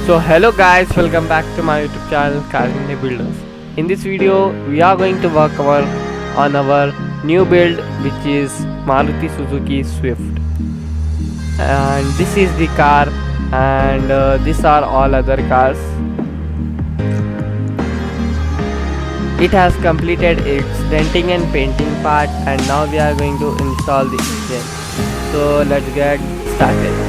So hello guys, welcome back to my YouTube channel Car Builders. In this video we are going to work on our new build, which is Maruti Suzuki Swift, and this is the car, and these are all other cars. It has completed its denting and painting part, and now we are going to install the engine. So let's get started.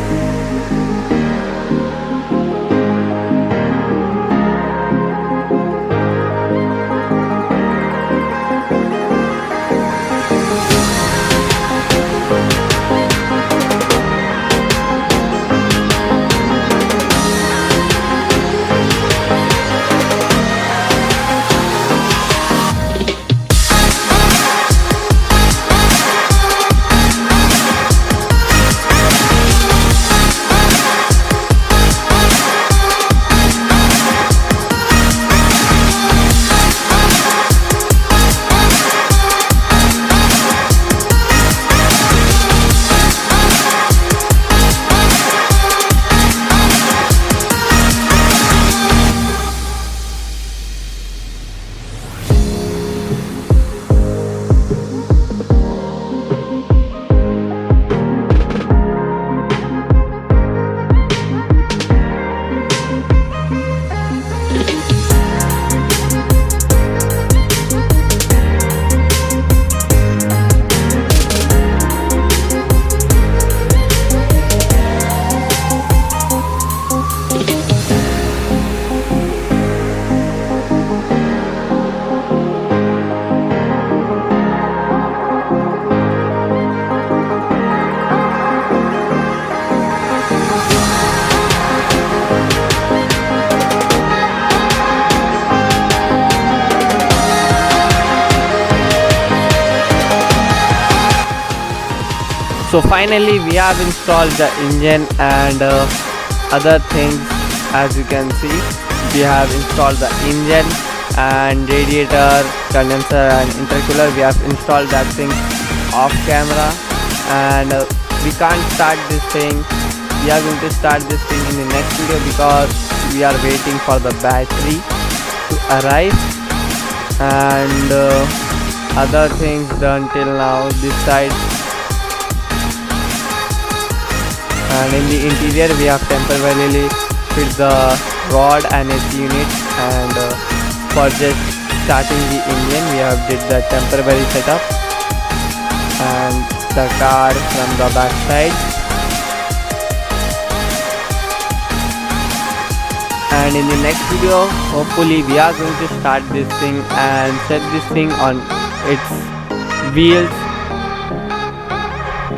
So finally we have installed the engine and other things. As you can see, we have installed the engine and radiator, condenser and intercooler. We have installed that thing off camera, and we can't start this thing. We are going to start this thing in the next video because we are waiting for the battery to arrive, and other things done till now this side. And in the interior we have temporarily fit the rod and its unit, and for just starting the engine we have did the temporary setup and the car from the back side. And in the next video hopefully we are going to start this thing and set this thing on its wheels.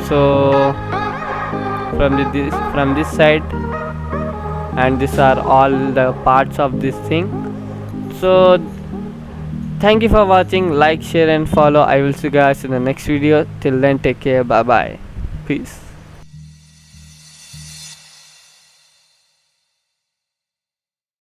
So from this side, and these are all the parts of this thing. So thank you for watching. Like, share and follow. I will see you guys in the next video. Till then, take care. Bye bye. Peace.